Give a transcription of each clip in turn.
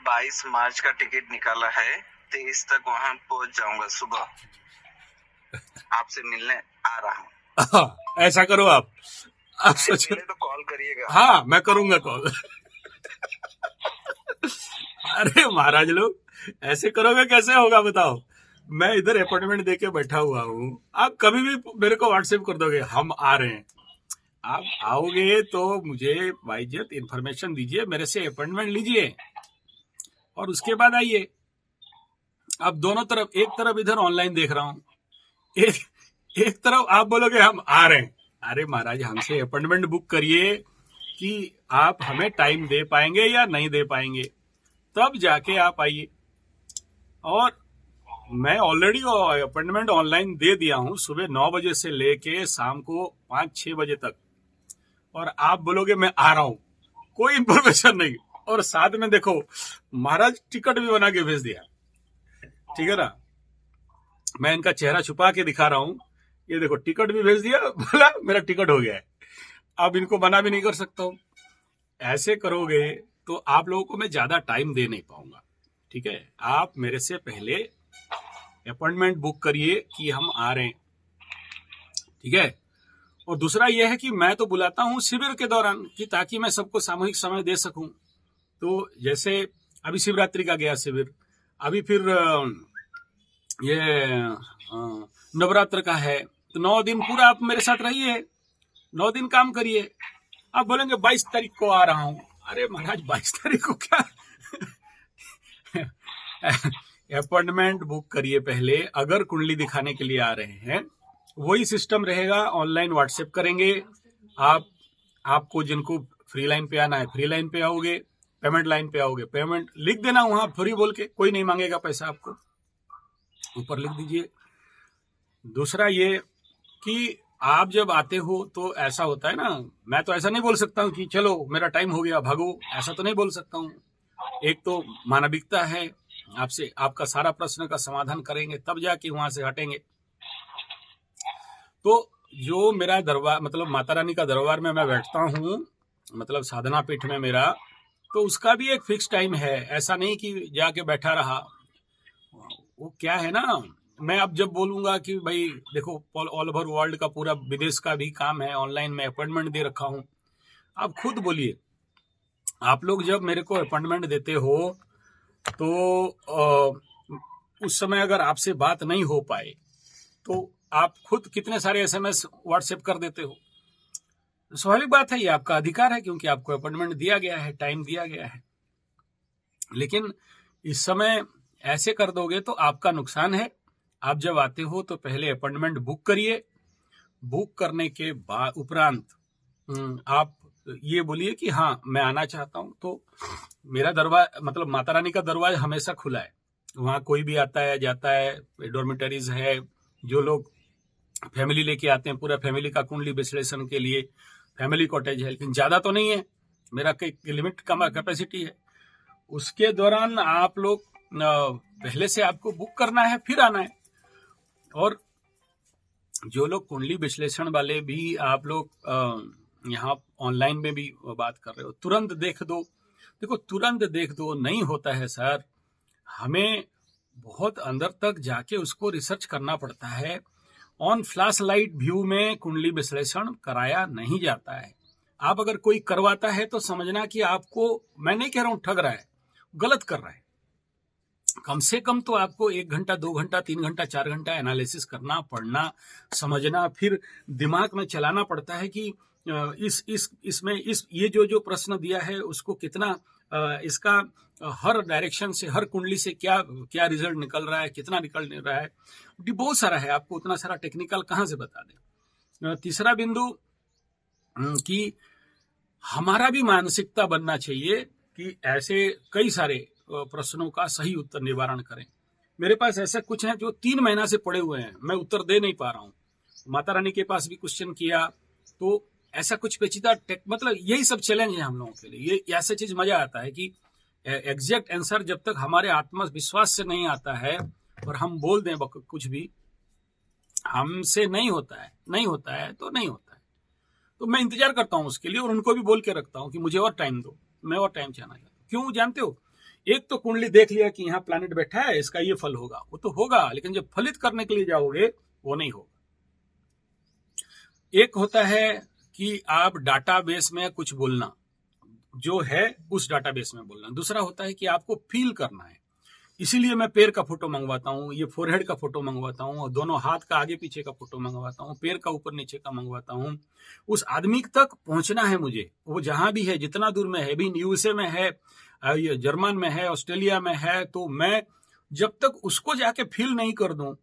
22 मार्च का टिकट निकाला है, 23 तक वहां पहुंच जाऊंगा। सुबह आपसे मिलने आ रहा हूँ। ऐसा करो आप सोचो तो कॉल करिएगा। हाँ, मैं करूंगा कॉल। अरे महाराज लोग, ऐसे करोगे कैसे होगा बताओ। मैं इधर अपॉइंटमेंट देके बैठा हुआ हूँ, आप कभी भी मेरे को व्हाट्सएप कर दोगे हम आ रहे हैं। आप आओगे तो मुझे बाइज्जत इन्फॉर्मेशन दीजिए, मेरे से अपॉइंटमेंट लीजिए और उसके बाद आइए। अब दोनों तरफ, एक तरफ इधर ऑनलाइन देख रहा हूँ, एक तरफ आप बोलोगे हम आ रहे हैं। अरे महाराज, हमसे अपॉइंटमेंट बुक करिए कि आप हमें टाइम दे पाएंगे या नहीं दे पाएंगे, तब जाके आप आइए। और मैं ऑलरेडी अपॉइंटमेंट ऑनलाइन दे दिया हूं, सुबह 9 बजे से लेके शाम को 5-6 बजे तक, और आप बोलोगे मैं आ रहा हूं, कोई इंफॉर्मेशन नहीं। और साथ में देखो महाराज टिकट भी बना के भेज दिया, ठीक है ना। मैं इनका चेहरा छुपा के दिखा रहा हूं, ये देखो टिकट भी भेज दिया, बोला मेरा टिकट हो गया है। अब इनको मना भी नहीं कर सकता हूं। ऐसे करोगे तो आप लोगों को मैं ज्यादा टाइम दे नहीं पाऊंगा, ठीक है। आप मेरे से पहले अपॉइंटमेंट बुक करिए कि हम आ रहे हैं, ठीक है। और दूसरा यह है कि मैं तो बुलाता हूं शिविर के दौरान, कि ताकि मैं सबको सामूहिक समय दे सकूं। तो जैसे अभी शिवरात्रि का गया शिविर, अभी फिर ये नवरात्र का है, तो 9 दिन पूरा आप मेरे साथ रहिए, 9 दिन काम करिए। आप बोलेंगे 22 तारीख को आ रहा हूं। अरे महाराज 22 तारीख को क्या अपॉइंटमेंट बुक करिए पहले। अगर कुंडली दिखाने के लिए आ रहे हैं, वही सिस्टम रहेगा, ऑनलाइन व्हाट्सएप करेंगे। आपको जिनको फ्री लाइन पे आना है फ्री लाइन पे आओगे, पेमेंट लाइन पे आओगे पेमेंट लिख देना वहां फ्री बोल के, कोई नहीं मांगेगा पैसा, आपको ऊपर लिख दीजिए। दूसरा ये कि आप जब आते हो तो ऐसा होता है ना, मैं तो ऐसा नहीं बोल सकता हूँ कि चलो मेरा टाइम हो गया भागो, ऐसा तो नहीं बोल सकता हूँ। एक तो मानविकता है, आपसे आपका सारा प्रश्न का समाधान करेंगे तब जाके वहां से हटेंगे। तो जो मेरा दरबार, मतलब माता रानी का दरबार में मैं बैठता हूँ, मतलब साधना पीठ में मेरा, तो उसका भी एक फिक्स टाइम है। ऐसा नहीं कि जाके बैठा रहा। वो क्या है ना, मैं अब जब बोलूंगा कि भाई देखो ऑल ओवर वर्ल्ड का, पूरा विदेश का भी काम है, ऑनलाइन में अपॉइंटमेंट दे रखा हूं। आप खुद बोलिए, आप लोग जब मेरे को अपॉइंटमेंट देते हो तो उस समय अगर आपसे बात नहीं हो पाए तो आप खुद कितने सारे एसएमएस व्हाट्सएप कर देते हो। स्वाभाविक बात है, ये आपका अधिकार है, क्योंकि आपको अपॉइंटमेंट दिया गया है, टाइम दिया गया है। लेकिन इस समय ऐसे कर दोगे तो आपका नुकसान है। आप जब आते हो तो पहले अपॉइंटमेंट बुक करिए। बुक करने के बाद उपरांत आप ये बोलिए कि हाँ मैं आना चाहता हूं। तो मेरा दरवाजा, मतलब माता रानी का दरवाजा हमेशा खुला है, वहां कोई भी आता है जाता है। डॉर्मेटरीज है, जो लोग फैमिली लेके आते हैं, पूरा फैमिली का कुंडली विश्लेषण के लिए फैमिली कॉटेज है, लेकिन ज्यादा तो नहीं है, मेरा लिमिट कम कैपेसिटी है। उसके दौरान आप लोग पहले से आपको बुक करना है, फिर आना है। और जो लोग कुंडली विश्लेषण वाले भी आप लोग यहाँ ऑनलाइन में भी बात कर रहे हो, तुरंत देख दो। देखो तुरंत देख दो नहीं होता है सर, हमें बहुत अंदर तक जाके उसको रिसर्च करना पड़ता है। ऑन फ्लैश लाइट व्यू में कुंडली विश्लेषण कराया नहीं जाता है। आप अगर कोई करवाता है तो समझना कि आपको, मैं नहीं कह रहा हूं ठग रहा है, गलत कर रहा है। कम से कम तो आपको 1 घंटा 2 घंटा 3 घंटा 4 घंटा एनालिसिस करना, पढ़ना, समझना, फिर दिमाग में चलाना पड़ता है कि इसमें ये जो प्रश्न दिया है उसको कितना, इसका हर डायरेक्शन से, हर कुंडली से क्या क्या रिजल्ट निकल रहा है, कितना निकल रहा है, बहुत सारा है। आपको उतना सारा टेक्निकल कहाँ से बता दें। तीसरा बिंदु कि हमारा भी मानसिकता बनना चाहिए कि ऐसे कई सारे प्रश्नों का सही उत्तर निवारण करें। मेरे पास ऐसा कुछ है जो 3 महीना से पड़े हुए हैं, मैं उत्तर दे नहीं पा रहा हूँ। माता रानी के पास भी क्वेश्चन किया तो ऐसा कुछ पेचीदा मतलब यही सब चैलेंज है हम लोगों के लिए। ये ऐसा चीज मजा आता है कि एग्जैक्ट आंसर जब तक हमारे आत्मविश्वास से नहीं आता है और हम बोल दें कुछ भी, हमसे नहीं होता है तो नहीं होता है। तो मैं इंतजार करता हूं उसके लिए, और उनको भी बोल के रखता हूं कि मुझे और टाइम दो, मैं और टाइम चाहना चाहता हूं। क्यों जानते हो, एक तो कुंडली देख लिया कि यहाँ प्लैनेट बैठा है, इसका ये फल होगा, वो तो होगा, लेकिन जब फलित करने के लिए जाओगे वो नहीं होगा। एक होता है कि आप डाटाबेस में कुछ बोलना, जो है उस डाटाबेस में बोलना। दूसरा होता है कि आपको फील करना है। इसीलिए मैं पैर का फोटो मंगवाता हूँ, ये फोरहेड का फोटो मंगवाता हूँ, और दोनों हाथ का आगे पीछे का फोटो मंगवाता हूँ, पैर का ऊपर नीचे का मंगवाता हूँ। उस आदमी तक पहुंचना है मुझे, वो जहां भी है, जितना दूर में है, भी यूएसए में है, ये जर्मन में है, ऑस्ट्रेलिया में है, तो मैं जब तक उसको जाके फील नहीं कर दूं,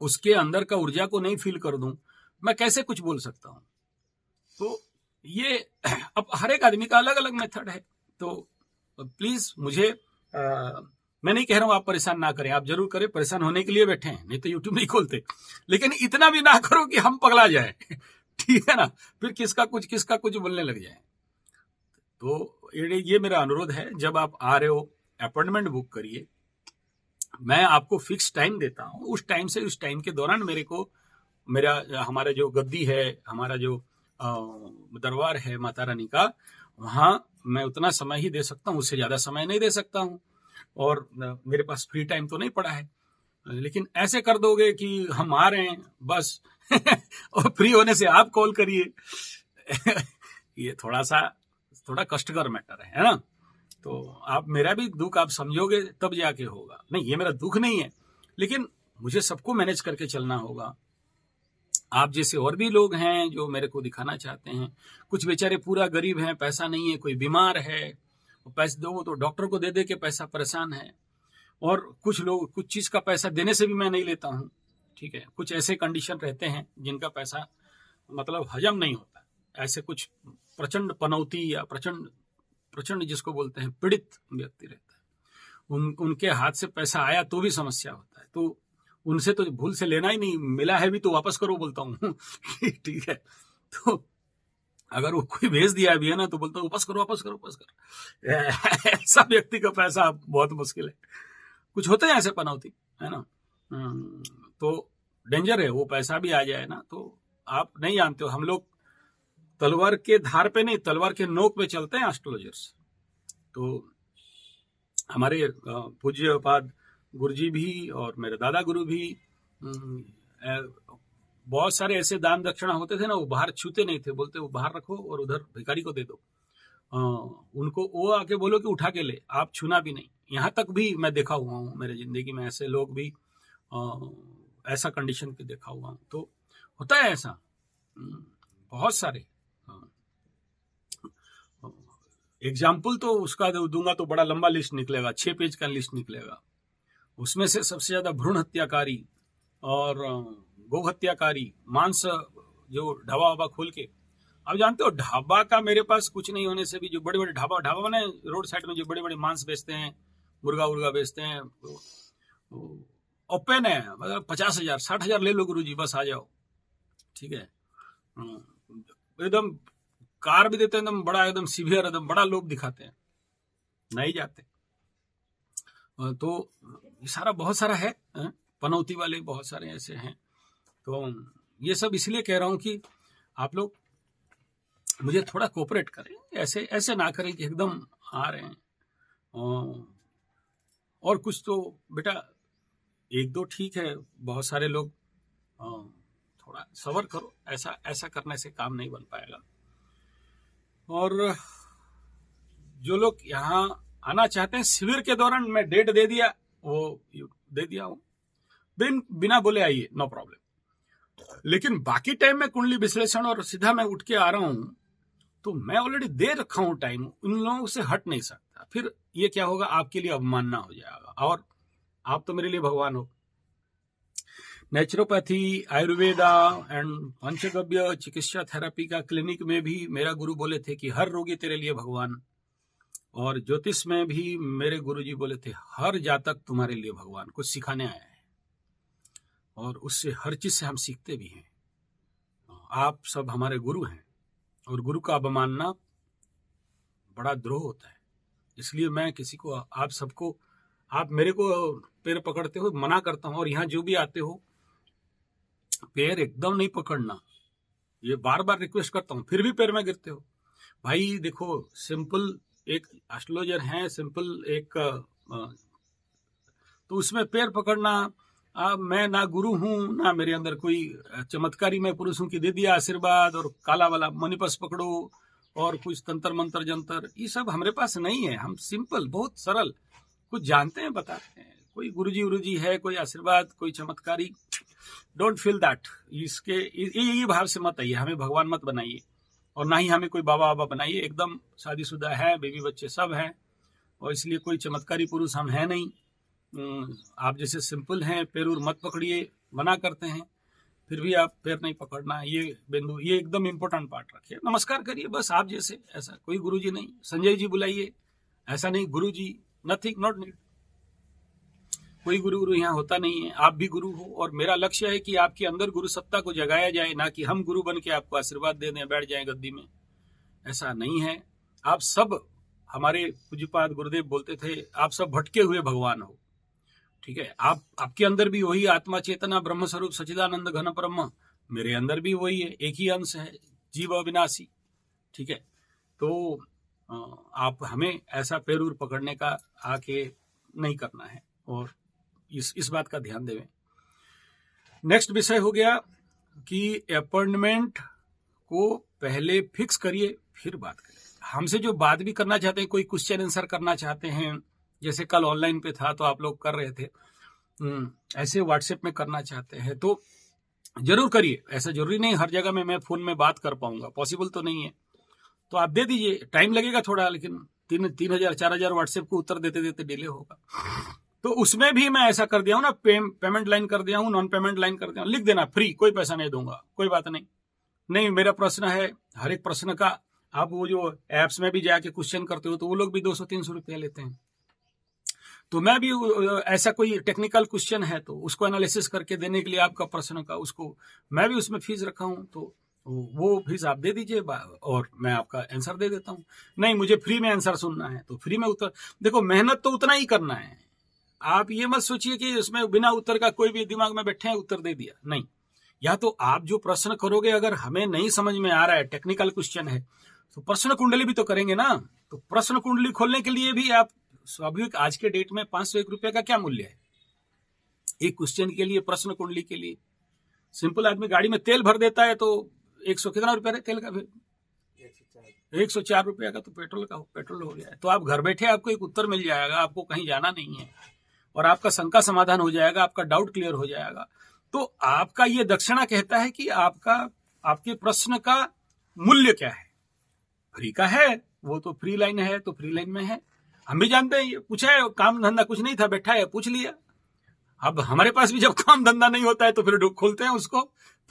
उसके अंदर का ऊर्जा को नहीं फील कर दूं, मैं कैसे कुछ बोल सकता हूं। तो ये अब हर एक आदमी का अलग अलग मेथड है। तो प्लीज मुझे मैं नहीं कह रहा हूं आप परेशान ना करें, आप जरूर करें, परेशान होने के लिए बैठे हैं, नहीं तो यूट्यूब नहीं खोलते, लेकिन इतना भी ना करो कि हम पगला जाए ठीक है ना, फिर किसका कुछ बोलने लग जाए। तो ये मेरा अनुरोध है, जब आप आ रहे हो अपॉइंटमेंट बुक करिए, मैं आपको फिक्स टाइम देता हूं, उस टाइम से उस टाइम के दौरान मेरा हमारा जो गद्दी है, हमारा जो दरबार है माता रानी का, वहां मैं उतना समय ही दे सकता हूं, उससे ज्यादा समय नहीं दे सकता हूं, और मेरे पास फ्री टाइम तो नहीं पड़ा है। लेकिन ऐसे कर दोगे कि हम आ रहे हैं बस और फ्री होने से आप कॉल करिए ये थोड़ा कष्टकर मैटर है ना। तो आप मेरा भी दुख आप समझोगे तब जाके होगा। नहीं, ये मेरा दुख नहीं है, लेकिन मुझे सबको मैनेज करके चलना होगा। आप जैसे और भी लोग हैं जो मेरे को दिखाना चाहते हैं, कुछ बेचारे पूरा गरीब हैं, पैसा नहीं है, कोई बीमार है, पैसे दो तो डॉक्टर को दे दे के पैसा परेशान है, और कुछ लोग कुछ चीज का पैसा देने से भी मैं नहीं लेता हूं, ठीक है। कुछ ऐसे कंडीशन रहते हैं जिनका पैसा मतलब हजम नहीं होता, ऐसे कुछ प्रचंड पनौती या प्रचंड जिसको बोलते हैं पीड़ित व्यक्ति रहता है, उनके हाथ से पैसा आया तो भी समस्या होता है, तो उनसे तो भूल से लेना ही नहीं, मिला है भी तो वापस करो बोलता हूँ ठीक है। तो अगर वो कोई भेज दिया भी है ना, तो बोलता हूँ वापस करो ऐसा व्यक्ति का पैसा बहुत मुश्किल है। कुछ होते हैं ऐसे पनौती, है ना, तो डेंजर है, वो पैसा भी आ जाए ना, तो आप नहीं जानते हो, हम लोग तलवार के धार पे नहीं, तलवार के नोक पे चलते हैं एस्ट्रोलॉजर्स। तो हमारे पूज्य पाद गुरुजी भी और मेरे दादा गुरु भी, बहुत सारे ऐसे दान दक्षिणा होते थे ना, वो बाहर छूते नहीं थे, बोलते वो बाहर रखो और उधर भिखारी को दे दो, उनको वो आके बोलो कि उठा के ले, आप छूना भी नहीं। यहाँ तक भी मैं देखा हुआ हूँ, मेरे जिंदगी में ऐसे लोग भी ऐसा कंडीशन पे देखा हुआ हूँ। तो होता है ऐसा बहुत सारे। एग्जाम्पल तो उसका दूंगा तो बड़ा लंबा लिस्ट निकलेगा, 6 पेज का लिस्ट निकलेगा। उसमें से सबसे ज्यादा भ्रूण हत्याकारी और गौ हत्याकारी, मांस जो ढाबा वाबा खोल के, आप जानते हो ढाबा का मेरे पास कुछ नहीं होने से भी जो बड़े बड़े ढाबा बने रोड साइड में, जो बड़े बड़े मांस बेचते हैं, मुर्गा बेचते हैं, ओपन है, मतलब 50,000 60,000 ले लो गुरुजी, बस आ जाओ, ठीक है। एकदम कार भी देते हैं, एकदम बड़ा, एकदम सीवियर, एकदम बड़ा लोग दिखाते हैं, नहीं जाते। तो ये सारा बहुत सारा है, पनौती वाले बहुत सारे ऐसे हैं। तो ये सब इसलिए कह रहा हूं कि आप लोग मुझे थोड़ा कोऑपरेट करें, ऐसे ना करें कि एकदम आ रहे हैं। और कुछ तो बेटा 1-2 ठीक है, बहुत सारे लोग थोड़ा सब्र करो, ऐसा करने से काम नहीं बन पाएगा। और जो लोग यहाँ आना चाहते हैं, शिविर के दौरान मैं डेट दे दिया, वो दे दिया हूं, बिना बोले आइए, नो प्रॉब्लम। लेकिन बाकी टाइम में कुंडली विश्लेषण और सीधा मैं उठ के आ रहा हूं, तो मैं ऑलरेडी दे रखा हूं टाइम, उन लोगों से हट नहीं सकता। फिर ये क्या होगा, आपके लिए अवमानना हो जाएगा, और आप तो मेरे लिए भगवान हो। नेचुरोपैथी, आयुर्वेदा एंड पंचगव्य चिकित्सा थेरेपी का क्लिनिक में भी मेरा गुरु बोले थे कि हर रोगी तेरे लिए भगवान, और ज्योतिष में भी मेरे गुरुजी बोले थे हर जातक तुम्हारे लिए भगवान, कुछ सिखाने आया है, और उससे हर चीज से हम सीखते भी हैं। आप सब हमारे गुरु हैं, और गुरु का अवमानना बड़ा द्रोह होता है। इसलिए मैं किसी को, आप सबको, आप मेरे को पैर पकड़ते हो, मना करता हूं, और यहाँ जो भी आते हो पैर एकदम नहीं पकड़ना, ये बार बार रिक्वेस्ट करता हूं, फिर भी पैर में गिरते हो। भाई देखो, सिंपल एक एस्ट्रोलॉजर हैं सिंपल एक तो उसमें पैर पकड़ना, मैं ना गुरु हूं ना मेरे अंदर कोई चमत्कारी मैं पुरुष हूं कि दे दिया आशीर्वाद और काला वाला मणिपस पकड़ो और कुछ तंत्र मंत्र जंतर, ये सब हमारे पास नहीं है। हम सिंपल बहुत सरल कुछ जानते हैं बताते हैं। कोई गुरुजी है, कोई आशीर्वाद, कोई चमत्कारी, डोंट फील दैट। इसके ये भाव से मत आइए, हमें भगवान मत बनाइए और ना ही हमें कोई बाबा बाबा बनाइए। एकदम शादीशुदा है, बेबी बच्चे सब हैं और इसलिए कोई चमत्कारी पुरुष हम हैं नहीं। आप जैसे सिंपल हैं, पैर मत पकड़िए, मना करते हैं, फिर भी आप पैर नहीं पकड़ना, ये बिंदु ये एकदम इंपॉर्टेंट पार्ट रखिए। नमस्कार करिए बस आप जैसे, ऐसा कोई गुरुजी नहीं। संजय जी बुलाइए, ऐसा नहीं गुरुजी, नथिंग, नॉट नीड। कोई गुरु यहाँ होता नहीं है। आप भी गुरु हो और मेरा लक्ष्य है कि आपके अंदर गुरु सत्ता को जगाया जाए, ना कि हम गुरु बन के आपको आशीर्वाद दे दें, बैठ जाएं गद्दी में। ऐसा नहीं है। आप सब, हमारे पूज्यपाद गुरुदेव बोलते थे, आप सब भटके हुए भगवान हो। ठीक है, आपके अंदर भी वही आत्मा चेतना ब्रह्म स्वरूप सच्चिदानंद घन ब्रह्म, मेरे अंदर भी वही है, एक ही अंश है, जीव अविनाशी। ठीक है, तो आप हमें ऐसा पैरूर पकड़ने का आके नहीं करना है और इस बात का ध्यान देवें। नेक्स्ट विषय हो गया कि अपॉइंटमेंट को पहले फिक्स करिए फिर बात करिए। हमसे जो बात भी करना चाहते हैं, कोई क्वेश्चन आंसर करना चाहते हैं, जैसे कल ऑनलाइन पे था तो आप लोग कर रहे थे, ऐसे व्हाट्सएप में करना चाहते हैं तो जरूर करिए। ऐसा जरूरी नहीं हर जगह में मैं फोन में बात कर पाऊंगा, पॉसिबल तो नहीं है, तो आप दे दीजिए। टाइम लगेगा थोड़ा, लेकिन 3,000 4,000 व्हाट्सएप को उत्तर देते देते डिले होगा। तो उसमें भी मैं ऐसा कर दिया हूं ना, पेमेंट लाइन कर दिया हूं, नॉन पेमेंट लाइन कर दिया हूं, लिख देना फ्री, कोई पैसा नहीं दूंगा, कोई बात नहीं। मेरा प्रश्न है, हर एक प्रश्न का आप वो जो एप्स में भी जाके क्वेश्चन करते हो तो वो लोग भी 200-300 रुपया लेते हैं। तो मैं भी ऐसा कोई टेक्निकल क्वेश्चन है तो उसको एनालिसिस करके देने के लिए आपका प्रश्न का, उसको मैं भी उसमें फीस रखा हूं, तो वो फीस आप दे दीजिए और मैं आपका आंसर दे देता हूं। नहीं, मुझे फ्री में आंसर सुनना है तो फ्री में उत्तर। देखो, मेहनत तो उतना ही करना है। आप ये मत सोचिए कि उसमें बिना उत्तर का कोई भी दिमाग में बैठे हैं उत्तर दे दिया, नहीं। या तो आप जो प्रश्न करोगे, अगर हमें नहीं समझ में आ रहा है, टेक्निकल क्वेश्चन है, तो प्रश्न कुंडली भी तो करेंगे ना। तो प्रश्न कुंडली खोलने के लिए भी आप स्वाभाविक, आज के डेट में 501 रुपए का क्या मूल्य है एक क्वेश्चन के लिए, प्रश्न कुंडली के लिए। सिंपल आदमी गाड़ी में तेल भर देता है तो 100 कितना रुपया है तेल का, फिर 104 रुपया का तो पेट्रोल हो गया है। तो आप घर बैठे आपको एक उत्तर मिल जाएगा, आपको कहीं जाना नहीं है और आपका शंका समाधान हो जाएगा, आपका डाउट क्लियर हो जाएगा। तो आपका ये दक्षिणा कहता है कि आपके प्रश्न का मूल्य क्या है। फ्री का है वो तो फ्री लाइन है, तो फ्री लाइन में है। हम भी जानते हैं, ये पूछा है, काम धंधा कुछ नहीं था, बैठा है, पूछ लिया। अब हमारे पास भी जब काम धंधा नहीं होता है तो फिर खोलते हैं उसको,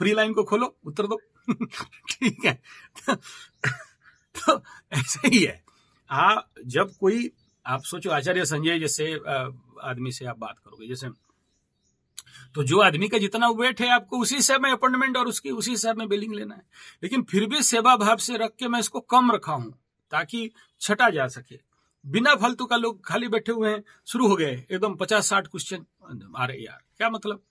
फ्री लाइन को खोलो, उत्तर दो। ठीक है। तो ऐसे ही है। जब कोई, आप सोचो आचार्य संजय जैसे आदमी से आप बात करोगे, जैसे, तो जो आदमी का जितना वेट है आपको उसी हिसाब में अपॉइंटमेंट और उसकी उसी हिसाब में बिलिंग लेना है। लेकिन फिर भी सेवा भाव से रख के मैं इसको कम रखा हूं ताकि छटा जा सके। बिना फालतू का लोग खाली बैठे हुए हैं, शुरू हो गए एकदम 50-60 क्वेश्चन आ रहे, यार क्या मतलब।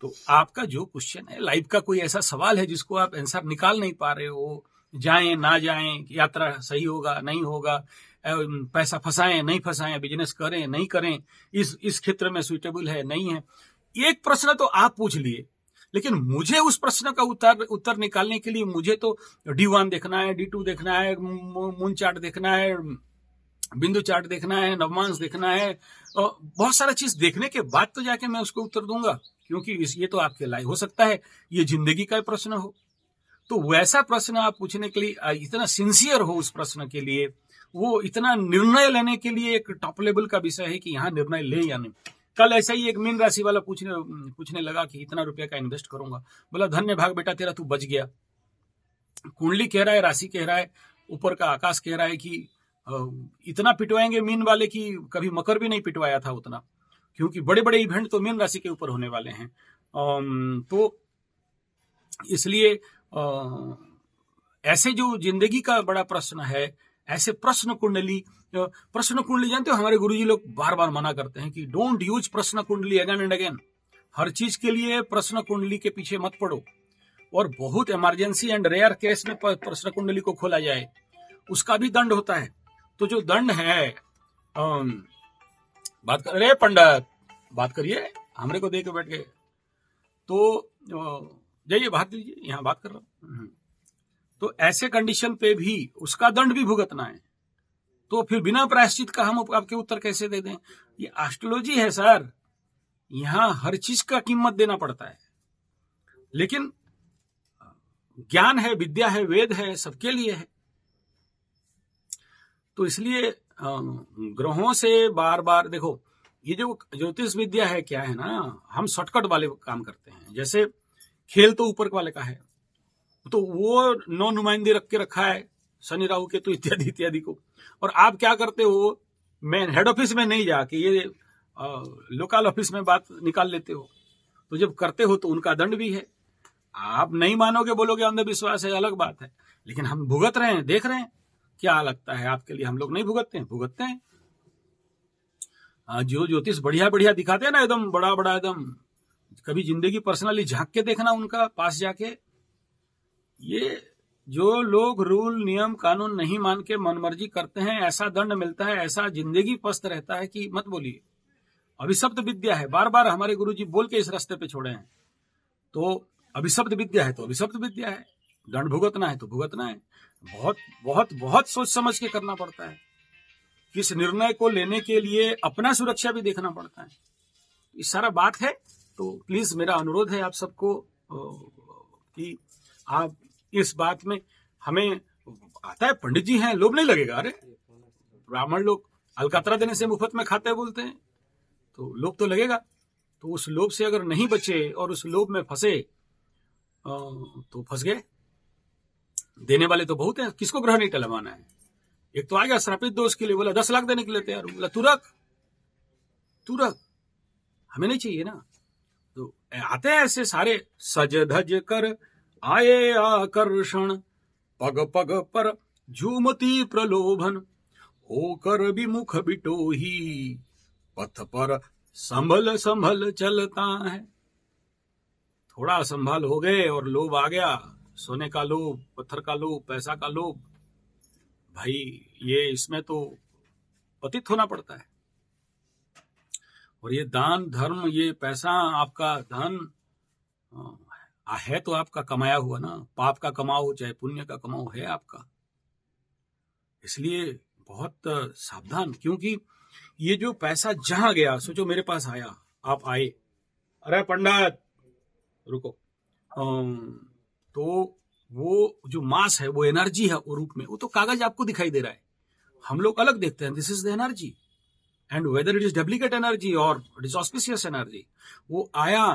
तो आपका जो क्वेश्चन है, लाइफ का कोई ऐसा सवाल है जिसको आप आंसर निकाल नहीं पा रहे हो, जाएं ना जाएं, यात्रा सही होगा नहीं होगा, पैसा फंसाएं नहीं फंसाएं, बिजनेस करें नहीं करें, इस क्षेत्र में सुइटेबल है नहीं है, एक प्रश्न तो आप पूछ लिए। लेकिन मुझे उस प्रश्न का उत्तर निकालने के लिए मुझे तो D1 देखना है, D2 देखना है, मून चार्ट देखना है, बिंदु चार्ट देखना है, नवमांश देखना है, बहुत सारा चीज देखने के बाद तो जाके मैं उसको उत्तर दूंगा, क्योंकि ये तो आपके लायक हो सकता है, ये जिंदगी का प्रश्न हो। तो वैसा प्रश्न आप पूछने के लिए इतना सिंसियर हो उस प्रश्न के लिए, वो इतना निर्णय लेने के लिए एक टॉप लेवल का विषय है कि यहाँ निर्णय ले या नहीं। कल ऐसा ही एक मीन राशि वाला पूछने लगा कि इतना रुपया का इन्वेस्ट करूंगा। बोला धन्य भाग बेटा तेरा, तू बच गया। कुंडली कह रहा है, राशि कह रहा है, ऊपर का आकाश कह रहा है कि इतना पिटवाएंगे मीन वाले की कभी मकर भी नहीं पिटवाया था उतना, क्योंकि बड़े बड़े इवेंट तो मीन राशि के ऊपर होने वाले हैं। तो इसलिए ऐसे जो जिंदगी का बड़ा प्रश्न है, ऐसे प्रश्न कुंडली जानते हो, हमारे गुरुजी लोग बार बार मना करते हैं कि डोंट यूज प्रश्न कुंडली अगेन एंड अगेन। हर चीज के लिए प्रश्न कुंडली के पीछे मत पड़ो, और बहुत इमरजेंसी एंड रेयर केस में प्रश्न कुंडली को खोला जाए, उसका भी दंड होता है। तो जो दंड है, बात कर रहे पंडित, बात करिए, हमरे को देख के बैठ गए, तो जाइए बात लीजिए, यहाँ बात कर रहा हूँ। तो ऐसे कंडीशन पे भी उसका दंड भी भुगतना है, तो फिर बिना प्रायश्चित का हम आपके उत्तर कैसे दे दें? ये एस्ट्रोलॉजी है सर, यहाँ हर चीज का कीमत देना पड़ता है। लेकिन ज्ञान है, विद्या है, वेद है, सबके लिए है। तो इसलिए ग्रहों से बार बार देखो, ये जो ज्योतिष विद्या है क्या है ना, हम शॉर्टकट वाले काम करते हैं। जैसे खेल तो ऊपर वाले का है, तो वो 9 नुमाइंदे रख के रखा है, शनि राहु केतु इत्यादि इत्यादि को, और आप क्या करते हो, मैं हेड ऑफिस में नहीं जाके ये लोकल ऑफिस में बात निकाल लेते हो। तो जब करते हो तो उनका दंड भी है। आप नहीं मानोगे, बोलोगे अंधविश्वास है, अलग बात है, लेकिन हम भुगत रहे हैं, देख रहे हैं। क्या लगता है आपके लिए हम लोग नहीं भुगतते हैं? भुगतते हैं। जो ज्योतिष बढ़िया बढ़िया दिखाते हैं ना, एकदम बड़ा बड़ा, एकदम कभी जिंदगी पर्सनली झांक के देखना उनका पास जाके। ये जो लोग रूल नियम कानून नहीं मान के मनमर्जी करते हैं, ऐसा दंड मिलता है, ऐसा जिंदगी पस्त रहता है कि मत बोलिए। अभिशप्त विद्या है, बार बार हमारे गुरुजी बोल के इस रास्ते पे छोड़े हैं। तो अभिशप्त विद्या है तो अभिशप्त विद्या है, दंड भुगतना है तो भुगतना है। बहुत बहुत बहुत सोच समझ के करना पड़ता है। किस निर्णय को लेने के लिए अपना सुरक्षा भी देखना पड़ता है। ये सारा बात है। तो प्लीज मेरा अनुरोध है आप सबको कि आप इस बात में, हमें आता है पंडित जी हैं, लोभ नहीं लगेगा। अरे ब्राह्मण लोग अलकतरा देने से मुफ्त में खाते बोलते हैं, तो लोभ तो लगेगा। तो उस लोभ से अगर नहीं बचे और उस लोभ में फंसे तो फंस गए। देने वाले तो बहुत हैं, किसको ग्रह नहीं टलवाना है। एक तो आ गया श्रापित दोष के लिए, बोला 10 लाख देने के लिए तैयार, बोला तू रख, हमें नहीं चाहिए ना। तो आते हैं ऐसे सारे, सज धज कर आए आकर्षण, पग पग पर झूमती प्रलोभन, होकर विमुख बिटोही, पथ पर संभल संभल चलता है। थोड़ा संभाल हो गए और लोभ आ गया, सोने का लोभ, पत्थर का लोभ, पैसा का लोभ। भाई ये इसमें तो पतित होना पड़ता है। और ये दान धर्म, ये पैसा आपका धन है तो आपका कमाया हुआ ना, पाप का कमाओ चाहे पुण्य का कमाओ, है आपका। इसलिए बहुत सावधान, क्योंकि ये जो पैसा जहां गया, सोचो मेरे पास आया, आप आए, अरे पंडित रुको, तो वो जो मास है, वो एनर्जी है, वो रूप में, वो तो कागज आपको दिखाई दे रहा है, हम लोग अलग देखते हैं। This is the energy, and whether it is duplicate energy और इट इज ऑस्पिशियस एनर्जी। वो आया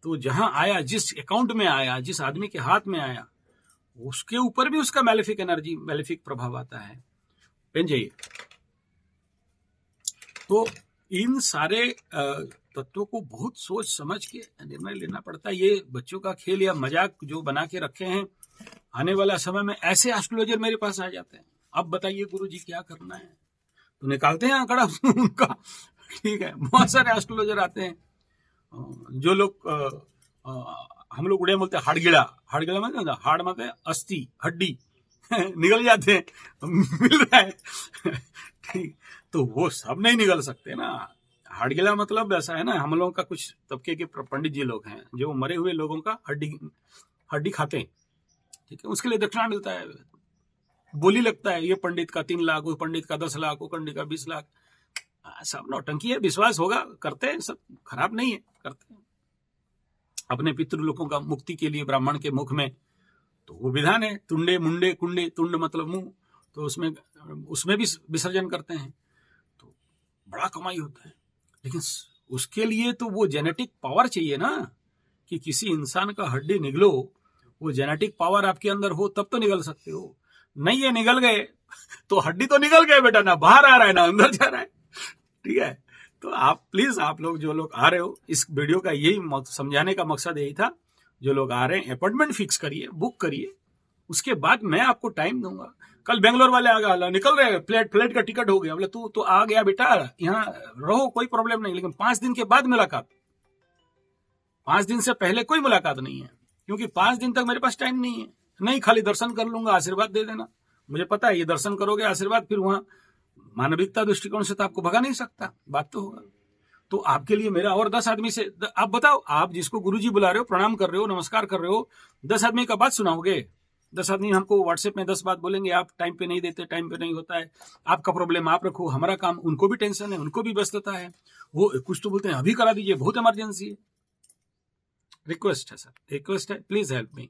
तो जहां आया, जिस अकाउंट में आया, जिस आदमी के हाथ में आया, उसके ऊपर भी उसका मैलेफिक एनर्जी, मैलेफिक प्रभाव आता है। पेन जाइए। तो इन सारे तत्वों को बहुत सोच समझ के निर्णय लेना पड़ता है। ये बच्चों का खेल या मजाक जो बना के रखे हैं, आने वाला समय में ऐसे एस्ट्रोलॉजर मेरे पास आ जाते हैं, अब बताइए गुरुजी क्या करना है, तो निकालते हैं आंकड़ा उनका। ठीक है, बहुत सारे एस्ट्रोलॉजर आते हैं, जो लोग हम लोग उड़े बोलते हैं हाड़गिड़ा मतलब हाड़ मतलब अस्थि, हड्डी निकल जाते हैं, मिल रहा है। ठीक, तो वो सब नहीं निकल सकते ना। हाड़गिला मतलब ऐसा है ना, हम लोगों का कुछ तबके के पंडित जी लोग हैं जो मरे हुए लोगों का हड्डी खाते हैं। ठीक है, उसके लिए दक्षिणा मिलता है, बोली लगता है, ये पंडित का 3 लाख, वो पंडित का 10 लाख, वो पंडित का 20 लाख। सब नौटंकी है, विश्वास होगा, करते हैं, सब खराब नहीं है, करते हैं। अपने पितृलोकों का मुक्ति के लिए ब्राह्मण के मुख में तो वो विधान है, तुंडे मुंडे कुंडे, तुंड मतलब मुंह, तो उसमें भी विसर्जन करते हैं, तो बड़ा कमाई होता है। लेकिन उसके लिए तो वो जेनेटिक पावर चाहिए ना, कि किसी इंसान का हड्डी निकलो, वो जेनेटिक पावर आपके अंदर हो तब तो निकल सकते हो। नहीं, ये निकल गए तो हड्डी तो निकल गए बेटा, ना बाहर आ रहा है ना अंदर जा रहा है। ठीक है, तो आप प्लीज, आप लोग जो लोग आ रहे हो, इस वीडियो का यही समझाने का मकसद यही था। जो लोग आ रहे हैं, अपॉइंटमेंट फिक्स करिए, बुक करिए, उसके बाद मैं आपको टाइम दूंगा। कल बेंगलोर वाले आ गए, निकल रहे, फ्लाइट का टिकट हो गया, बोले तू तो आ गया बेटा, यहाँ रहो, कोई प्रॉब्लम नहीं, लेकिन 5 दिन के बाद मुलाकात, 5 दिन से पहले कोई मुलाकात नहीं है, क्योंकि 5 दिन तक मेरे पास टाइम नहीं है। नहीं, खाली दर्शन कर लूंगा, आशीर्वाद दे देना, मुझे पता है ये दर्शन करोगे आशीर्वाद, फिर वहां मानविकता दृष्टिकोण से तो आपको भगा नहीं सकता, बात तो होगा। तो आपके लिए मेरा और 10 आदमी से, आप बताओ, आप जिसको गुरुजी बुला रहे हो, प्रणाम कर रहे हो, नमस्कार कर रहे हो, 10 आदमी का बात सुनाओगे? 10 आदमी हमको व्हाट्सएप में 10 बात बोलेंगे, आप टाइम पे नहीं देते, टाइम पे नहीं होता है, आपका प्रॉब्लम आप रखो, हमारा काम, उनको भी टेंशन है, उनको भी व्यस्तता है, वो कुछ तो बोलते हैं अभी करा दीजिए, बहुत इमरजेंसी है। रिक्वेस्ट है सर, रिक्वेस्ट है, प्लीज हेल्प मी।